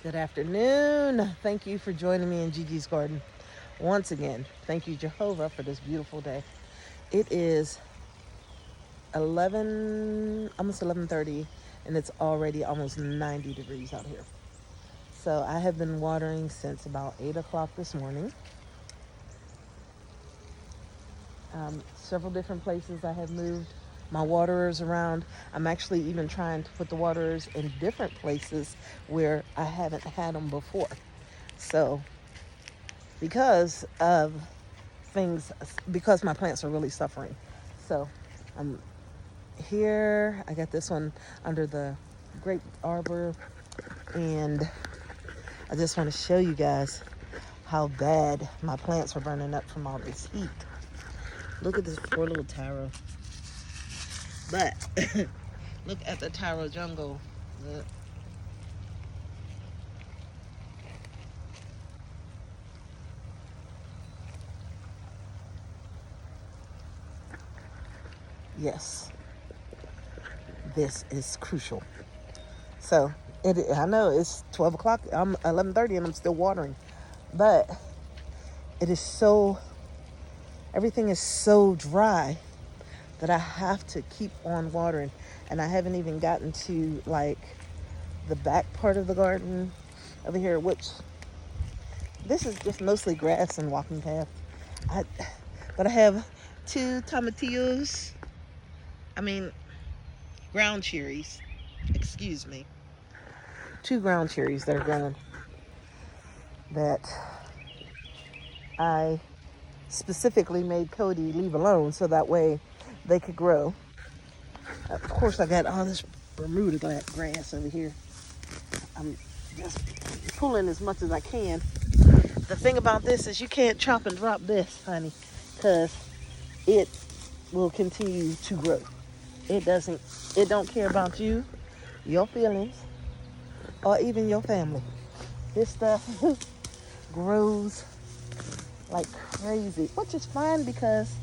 Good afternoon. Thank you for joining me in Gigi's Garden once again. Thank you, Jehovah, for this beautiful day. It is 11, almost 11:30, and it's already almost 90 degrees out here. So I have been watering since about 8 o'clock this morning. Several different places I have moved my waterers around. I'm actually even trying to put the waterers in different places where I haven't had them before. So because of things, because my plants are really suffering. So I'm here. I got this one under the grape arbor, and I just want to show you guys how bad my plants are burning up from all this heat. Look at this poor little taro. But look at the taro jungle. Look. Yes, this is crucial. So I know it's 12 o'clock. I'm 11:30 and I'm still watering, but it is so, everything is so dry that I have to keep on watering. And I haven't even gotten to like the back part of the garden over here, which this is just mostly grass and walking path. I, but I have two tomatillos, I mean ground cherries, excuse me, two ground cherries that are growing that I specifically made Cody leave alone so that way they could grow. Of course, I got all this Bermuda grass over here. I'm just pulling as much as I can. The thing about this is you can't chop and drop this, honey, because it will continue to grow. It don't care about you, your feelings, or even your family. This stuff grows like crazy, which is fine because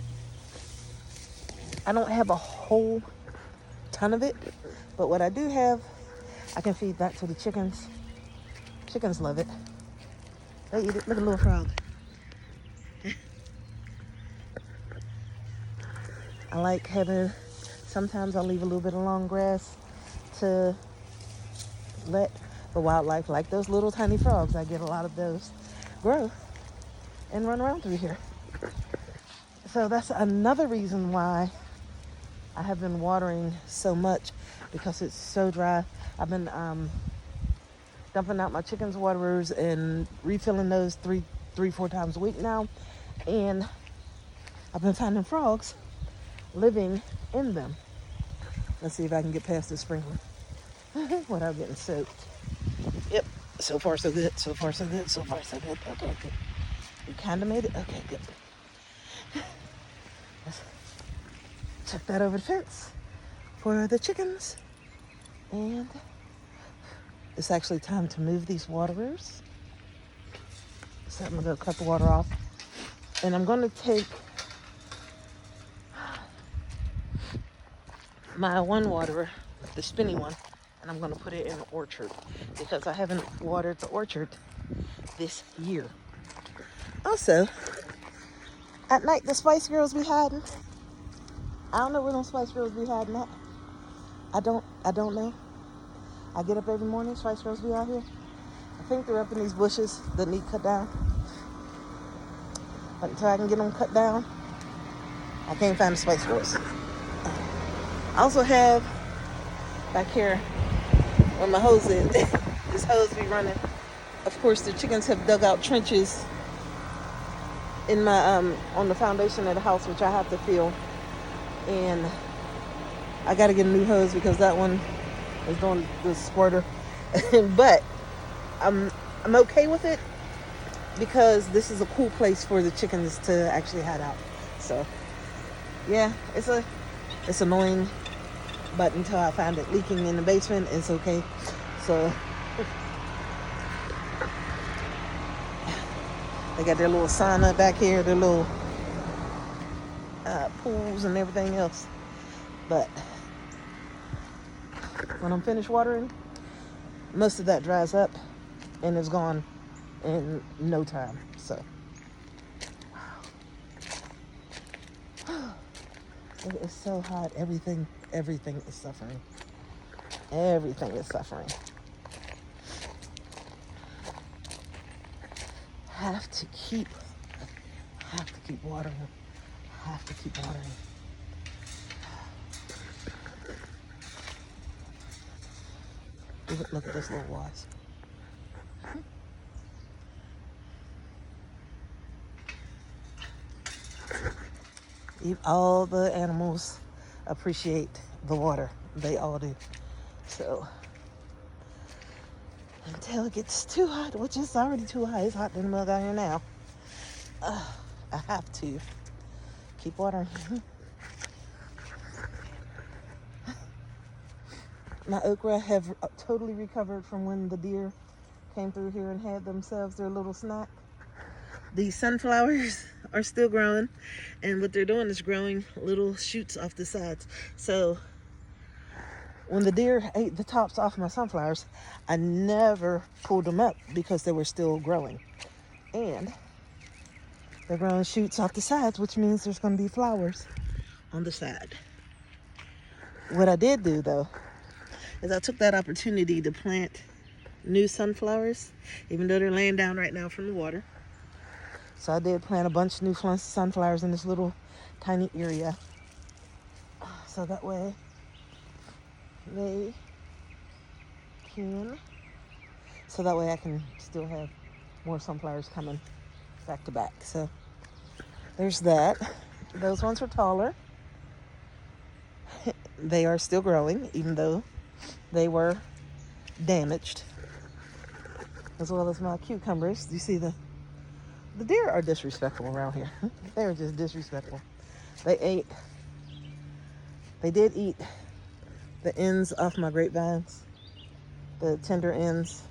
I don't have a whole ton of it. But what I do have, I can feed that to the chickens. Chickens love it. They eat it. Look at the little frog. I like having, sometimes I'll leave a little bit of long grass to let the wildlife, like those little tiny frogs, I get a lot of those, grow and run around through here. So that's another reason why I have been watering so much, because it's so dry. I've been dumping out my chickens' waterers and refilling those four times a week now. And I've been finding frogs living in them. Let's see if I can get past the sprinkler without getting soaked. Yep, so far so good, so far so good, so far so good. Okay, good. You kind of made it? Okay, good. Let's check that over the fence for the chickens. And it's actually time to move these waterers. So I'm going to cut the water off. And I'm going to take my one waterer, the spinny one, and I'm going to put it in the orchard because I haven't watered the orchard this year. Also, at night the Spice Girls be hiding. I don't know where those Spice Girls be hiding at. I don't know. I get up every morning, Spice Girls be out here. I think they're up in these bushes that need cut down. But until I can get them cut down, I can't find the Spice Girls. I also have back here where my hose is. This hose be running. Of course, the chickens have dug out trenches in my on the foundation of the house, which I have to fill. And I got to get a new hose because that one is doing the squirter. But I'm okay with it because this is a cool place for the chickens to actually hide out. So yeah, it's annoying, but until I find it leaking in the basement, it's okay. So they got their little sauna back here, their little pools and everything else. But when I'm finished watering, most of that dries up and it's gone in no time. So it is so hot. Everything is suffering. Everything is suffering. Have to keep watering. Have to keep watering. Look at this little wasp. All the animals appreciate the water. They all do. So until it gets too hot, which is already too hot. It's hot in the mug out here now. I have to keep watering. My okra have totally recovered from when the deer came through here and had themselves their little snack. These sunflowers are still growing, and what they're doing is growing little shoots off the sides. So when the deer ate the tops off my sunflowers, I never pulled them up because they were still growing. And they're growing shoots off the sides, which means there's going to be flowers on the side. What I did do, though, is I took that opportunity to plant new sunflowers, even though they're laying down right now from the water. So I did plant a bunch of new sunflowers in this little tiny area. So that way I can still have more sunflowers coming back to back. So there's that. Those ones are taller. They are still growing, even though they were damaged. As well as my cucumbers. You see the deer are disrespectful around here. They are just disrespectful. They did eat the ends off my grapevines, the tender ends.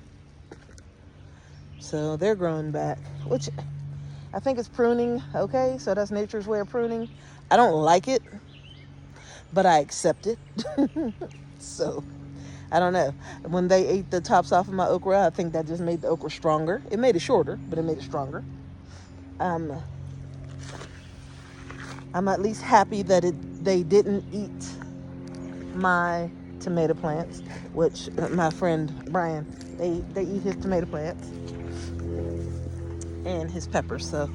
So they're growing back, which I think is pruning. Okay, so that's nature's way of pruning. I don't like it, but I accept it. So I don't know. When they ate the tops off of my okra, I think that just made the okra stronger. It made it shorter, but it made it stronger. I'm at least happy that they didn't eat my tomato plants, which my friend Brian, they eat his tomato plants and his peppers. So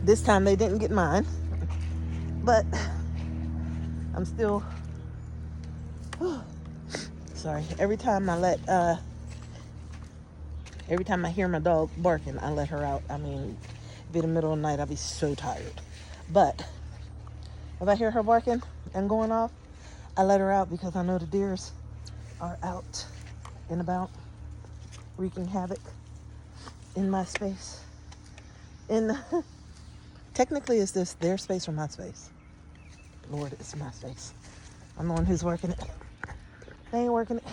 this time they didn't get mine, but I'm still sorry. Every time I hear my dog barking, I let her out. I mean, if in the middle of the night, I'll be so tired. But if I hear her barking and going off, I let her out because I know the deers are out and about wreaking havoc in my space. And technically, is this their space or my space? Lord, it's my space. I'm the one who's working it. They ain't working it.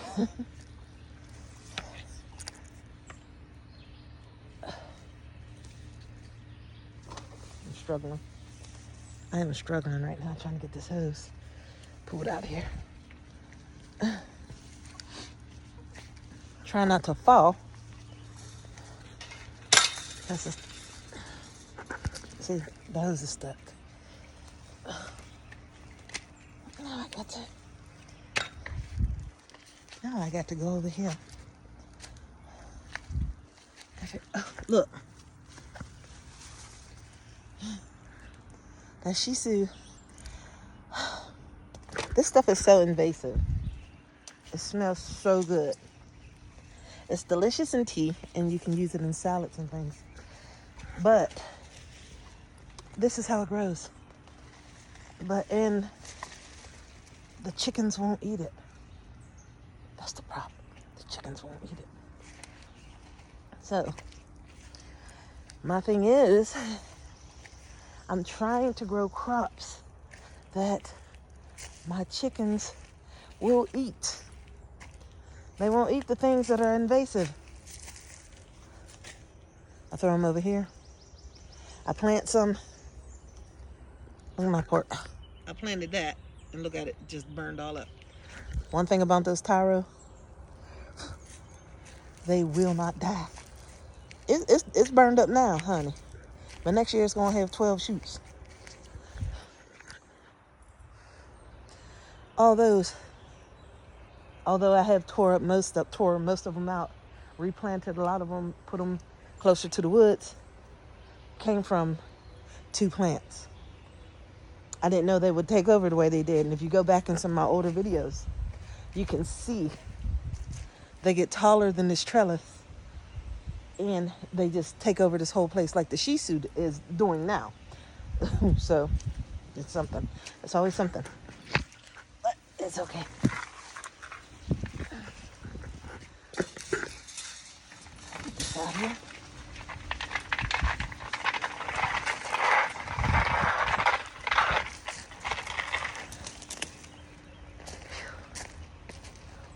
I'm struggling. I am struggling right now trying to get this hose pulled out of here. Try not to fall. See, the hose is stuck. Now I got to go over here. Oh, look. That Shih Tzu. This stuff is so invasive. It smells so good. It's delicious in tea, and you can use it in salads and things. But this is how it grows. And the chickens won't eat it. That's the problem. The chickens won't eat it. So my thing is, I'm trying to grow crops that my chickens will eat. They won't eat the things that are invasive. I throw them over here. I plant some. Look at my pork. I planted that, and look at it, just burned all up. One thing about those taro, They will not die. It's burned up now, honey. But next year it's going to have 12 shoots. Although I have tore most of them out, replanted a lot of them, put them closer to the woods, came from 2 plants. I didn't know they would take over the way they did. And if you go back in some of my older videos, you can see they get taller than this trellis and they just take over this whole place like the Shih Tzu is doing now. So it's something. It's always something. But it's okay. Put this out here.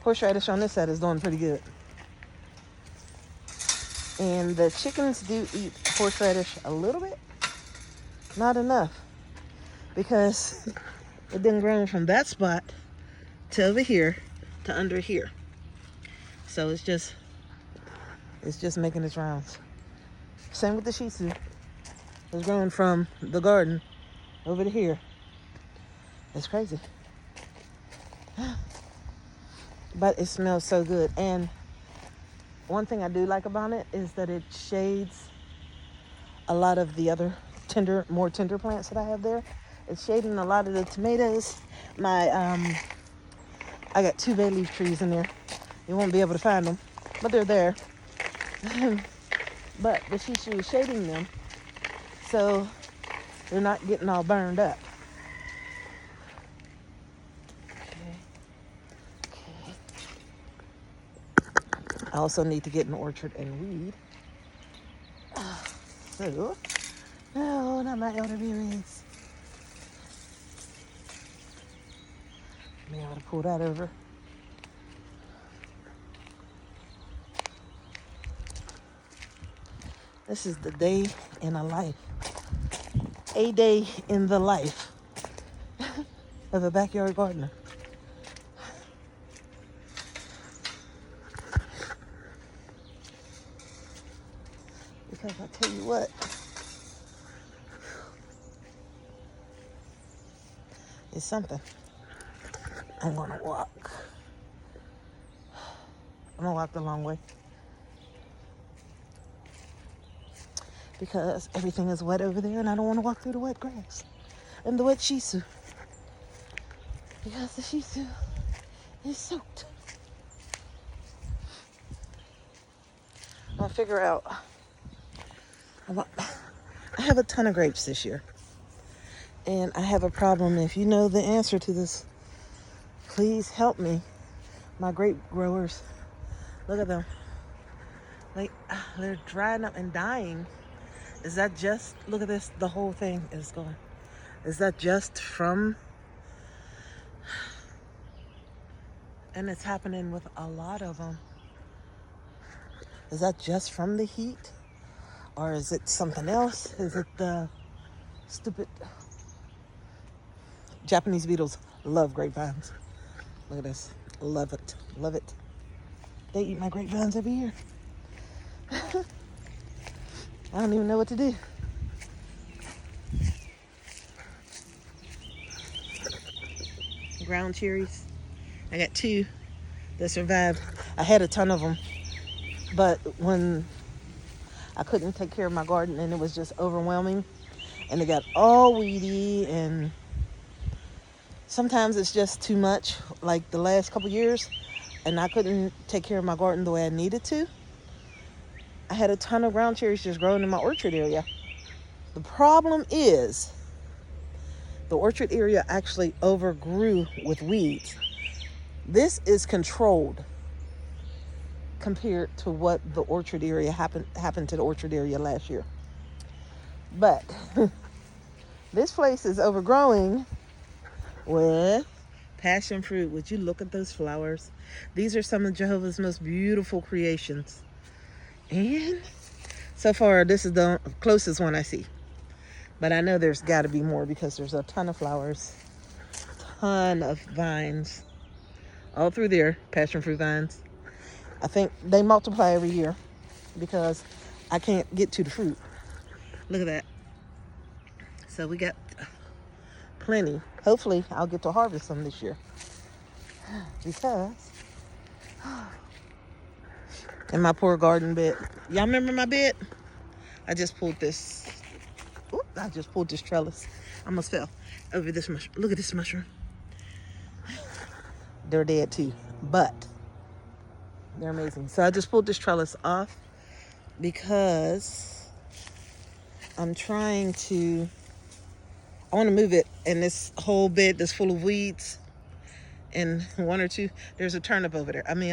Horseradish on this side is doing pretty good. And the chickens do eat horseradish a little bit. Not enough. Because it didn't grow from that spot to over here to under here. So it's just making its rounds. Same with the Shih Tzu. It's growing from the garden over to here. It's crazy. But it smells so good. And one thing I do like about it is that it shades a lot of the other more tender plants that I have there. It's shading a lot of the tomatoes. I got 2 bay leaf trees in there. You won't be able to find them, but they're there. But the Shih Tzu is shading them, so they're not getting all burned up. I also need to get an orchard and weed. So, no, not my elderberries. May I ought to pull that over. This is the day in a life. A day in the life of a backyard gardener. Because I tell you what, it's something. I'm gonna walk. I'm gonna walk the long way. Because everything is wet over there and I don't want to walk through the wet grass and the wet Shih Tzu. Because the Shih Tzu is soaked. I'm gonna figure out. I have a ton of grapes this year. And I have a problem. If you know the answer to this, please help me. My grape growers, look at them. They're drying up and dying. Is that just, look at this, the whole thing is going. Is that just from, and it's happening with a lot of them. Is that just from the heat? Or is it something else? Is it the stupid Japanese beetles? Love grapevines. Look at this. Love it. Love it. They eat my grapevines every year. I don't even know what to do. Ground cherries. I got 2 that survived. I had a ton of them. But when I couldn't take care of my garden and it was just overwhelming and it got all weedy and sometimes it's just too much, like the last couple years, and I couldn't take care of my garden the way I needed to. I had a ton of ground cherries just growing in my orchard area. The problem is the orchard area actually overgrew with weeds. This is controlled compared to what the orchard area happened to the orchard area last year. But this place is overgrowing with passion fruit. Would you look at those flowers? These are some of Jehovah's most beautiful creations. And so far, this is the closest one I see. But I know there's got to be more because there's a ton of flowers, ton of vines all through there, passion fruit vines. I think they multiply every year because I can't get to the fruit. Look at that. So we got plenty. Hopefully I'll get to harvest some this year. Because in my poor garden bed. Y'all remember my bed? I just pulled this. Oop, I just pulled this trellis. I almost fell over this mushroom. Look at this mushroom. They're dead too, but they're amazing. So I just pulled this trellis off because I'm trying to, I want to move it, and this whole bed that's full of weeds and one or two, there's a turnip over there. I mean,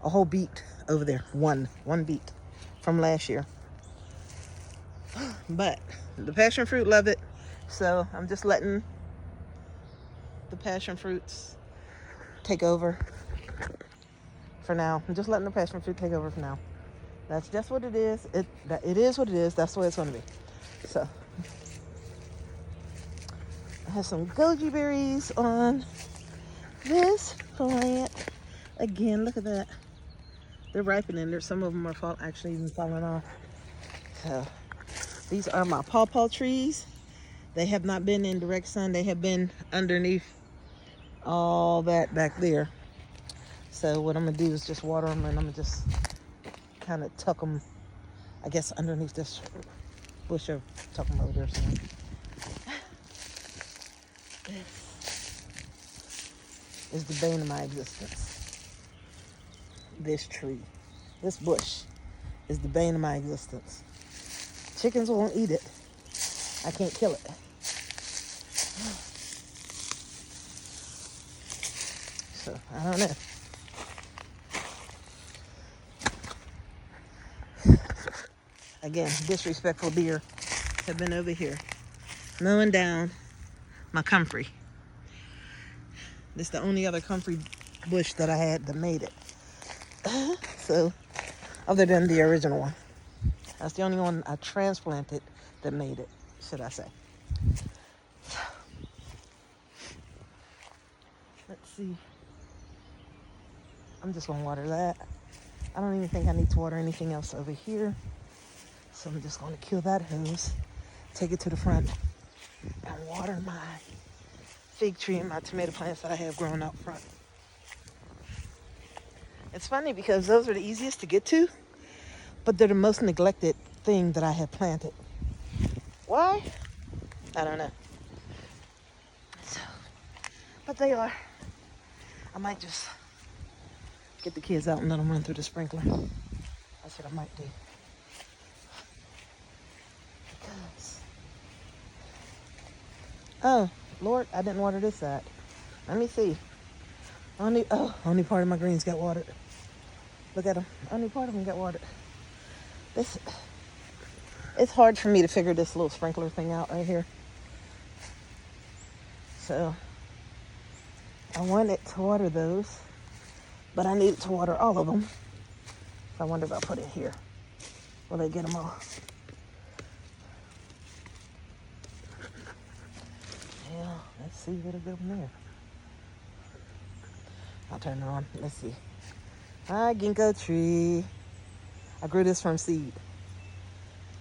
a whole beet over there. One beet from last year. But the passion fruit love it. So I'm just letting the passion fruits take over for now. I'm just letting the passion fruit take over for now. That's just what it is. It is what it is. That's the way it's going to be. So I have some goji berries on this plant. Again, look at that. They're ripening. There's some of them are actually even falling off. So these are my pawpaw trees. They have not been in direct sun. They have been underneath all that back there. So what I'm gonna do is just water them, and I'm gonna just kind of tuck them, I guess, underneath this bush, or tuck them over there somewhere. This is the bane of my existence. This tree, this bush is the bane of my existence. Chickens won't eat it. I can't kill it. So, I don't know. Again, disrespectful deer have been over here mowing down my comfrey. This is the only other comfrey bush that I had that made it. So, other than the original one. That's the only one I transplanted that made it, should I say. So, let's see. I'm just gonna water that. I don't even think I need to water anything else over here. So I'm just gonna kill that hose, take it to the front, and water my fig tree and my tomato plants that I have growing out front. It's funny because those are the easiest to get to, but they're the most neglected thing that I have planted. Why? I don't know. So, but they are. I might just get the kids out and let them run through the sprinkler. That's what I might do. Because, oh, Lord, I didn't water this side. Let me see. Only part of my greens got watered. Look at them. Only part of them got watered. It's hard for me to figure this little sprinkler thing out right here. So, I wanted to water those, but I needed to water all of them. So I wonder if I put it here. Will they get them all? Yeah, let's see where to go from there. I'll turn it on. Let's see. Hi, ginkgo tree. I grew this from seed.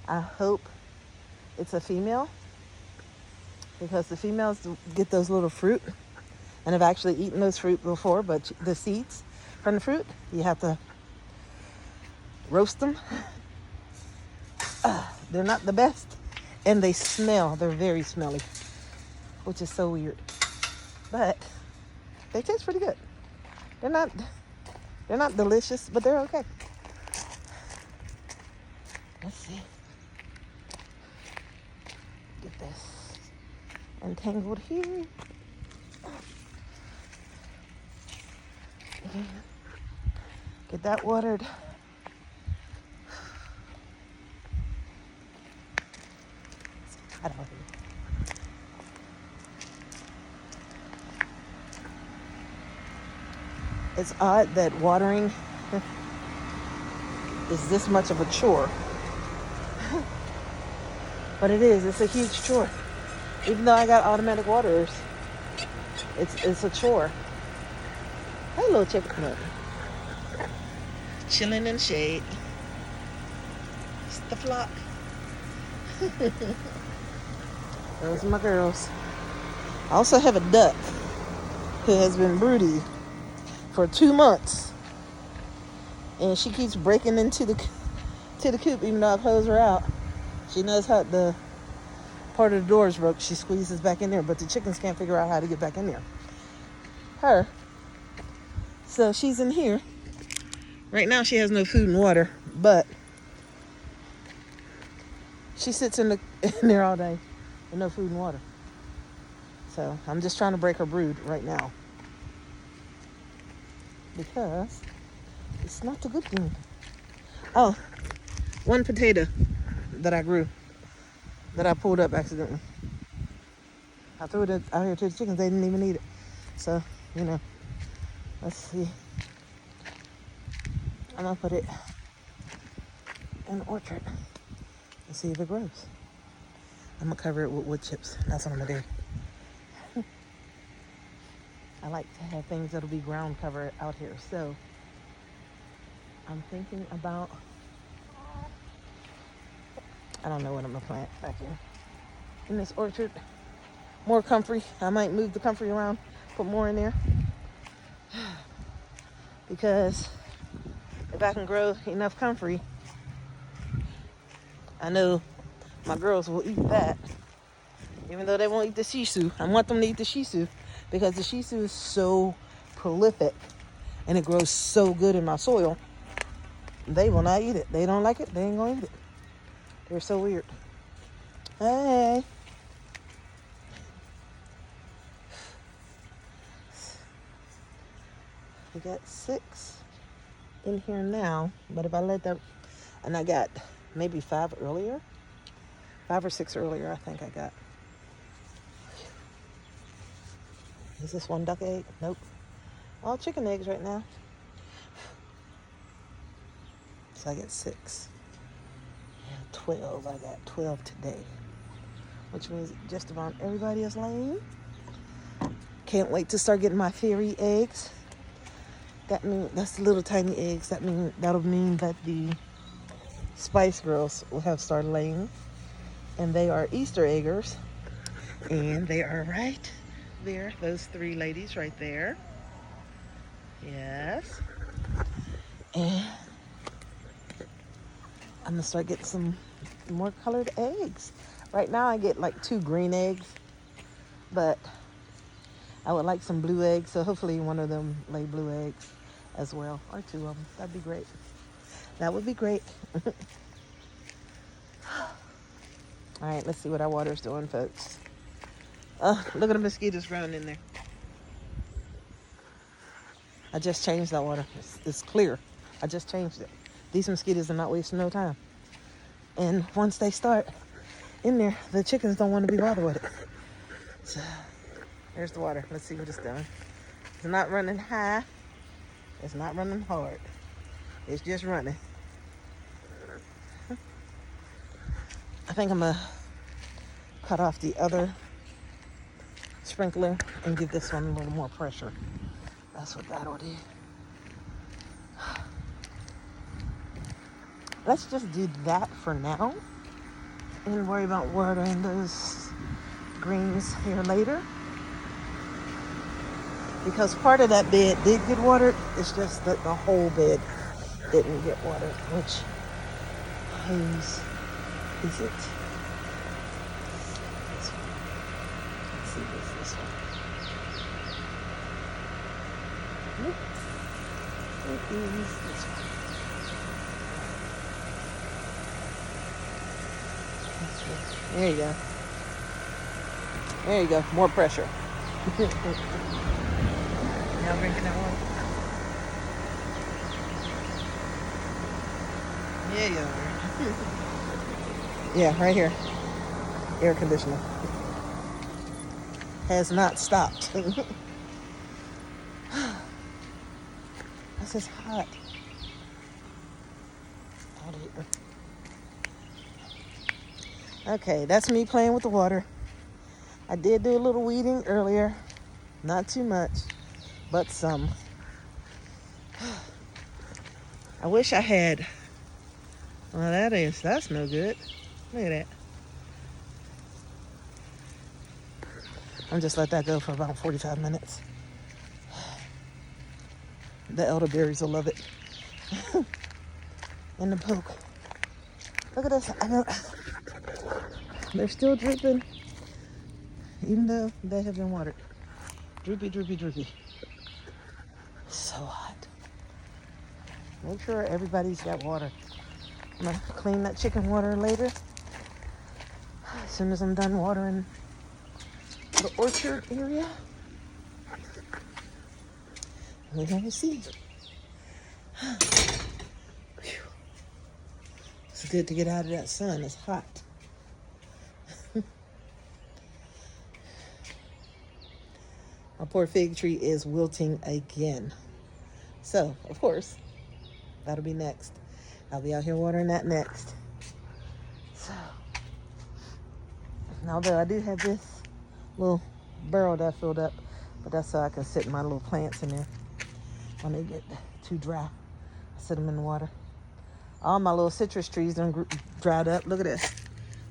I hope it's a female, because the females get those little fruit, and I've actually eaten those fruit before, but the seeds from the fruit, you have to roast them. They're not the best, and they smell. They're very smelly, which is so weird, but they taste pretty good. They're not delicious, but they're okay. Let's see. Get this entangled here. And get that watered. I don't know. It's odd that watering is this much of a chore. But it is. It's a huge chore. Even though I got automatic waterers, it's a chore. Hey, little chicken. Look. Chilling in the shade. It's the flock. Those are my girls. I also have a duck who has been broody for 2 months, and she keeps breaking into the coop even though I close her out. She knows how the part of the door is broke. She squeezes back in there, but the chickens can't figure out how to get back in there. Her. So she's in here. Right now she has no food and water, but she sits in there all day with no food and water. So I'm just trying to break her brood right now, because it's not a good thing. Oh, one potato that I grew, that I pulled up accidentally. I threw it out here to the chickens. They didn't even eat it. So, let's see. I'm going to put it in the orchard and see if it grows. I'm going to cover it with wood chips. That's what I'm going to do. I like to have things that'll be ground cover out here. So, I'm thinking about, I don't know what I'm going to plant back here in this orchard. More comfrey. I might move the comfrey around, put more in there. Because if I can grow enough comfrey, I know my girls will eat that. Even though they won't eat the shiso. I want them to eat the shiso because the shiso is so prolific and it grows so good in my soil. They will not eat it. They don't like it. They ain't gonna eat it. They're so weird. Hey. We got 6 in here now, but if I let them, and I got maybe 5 earlier, 5 or 6 earlier, I think I got. Is this one duck egg? Nope. All chicken eggs right now. So I got 6. 12. I got 12 today, which means just about everybody is laying. Can't wait to start getting my fairy eggs. That's the little tiny eggs. That'll mean that the Spice Girls will have started laying, and they are Easter eggers, and they are right there. Those 3 ladies right there. Yes. And I'm gonna start getting some more colored eggs. Right now I get like 2 green eggs, but I would like some blue eggs, so hopefully one of them lay blue eggs as well, or 2 of them. That'd be great. That would be great. All right, let's see what our water's doing, folks. Look at the mosquitoes growing in there. I just changed that water. It's clear. I just changed it. These mosquitoes are not wasting no time. And once they start in there, the chickens don't want to be bothered with it. So, there's the water. Let's see what it's doing. It's not running high. It's not running hard. It's just running. I think I'm going to cut off the other sprinkler and give this one a little more pressure. That's what that'll do. Let's just do that for now and worry about watering those greens here later. Because part of that bed did get watered. It's just that the whole bed didn't get watered. Which hose is it? Let's see, what's this one? Nope. It is this one. There you go. There you go. More pressure. Y'all drinking that water? Yeah, you are. Yeah, right here. Air conditioner. Has not stopped. This is hot. Out here. Okay, that's me playing with the water. I did do a little weeding earlier. Not too much, but some. I wish I had. Well, that's no good. Look at that. I'm just let that go for about 45 minutes. The elderberries will love it. And the poke. Look at this. They're still drooping, even though they have been watered. Droopy, droopy, droopy. So hot. Make sure everybody's got water. I'm gonna clean that chicken water later. As soon as I'm done watering the orchard area. We're gonna see. It's good to get out of that sun. It's hot. My poor fig tree is wilting again. So, of course, that'll be next. I'll be out here watering that next. So, although I do have this little barrel that I filled up, but that's so I can sit my little plants in there when they get too dry. I sit them in the water. All my little citrus trees done dried up. Look at this.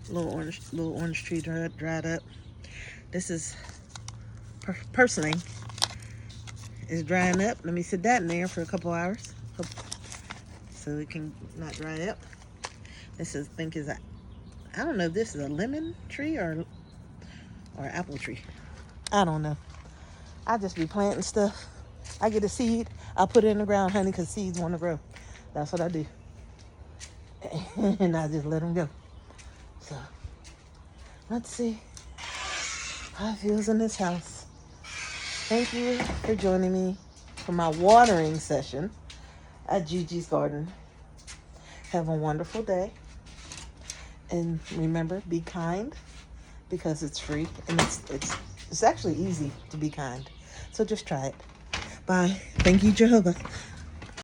Little orange tree dried up. This is purslane is drying up. Let me sit that in there for a couple hours so it can not dry up. This is, I don't know if this is a lemon tree or apple tree. I don't know. I just be planting stuff. I get a seed, I put it in the ground, honey, because seeds want to grow. That's what I do. And I just let them go. So, let's see how it feels in this house. Thank you for joining me for my watering session at Gigi's Garden. Have a wonderful day. And remember, be kind because it's free and it's actually easy to be kind. So just try it. Bye. Thank you, Jehovah.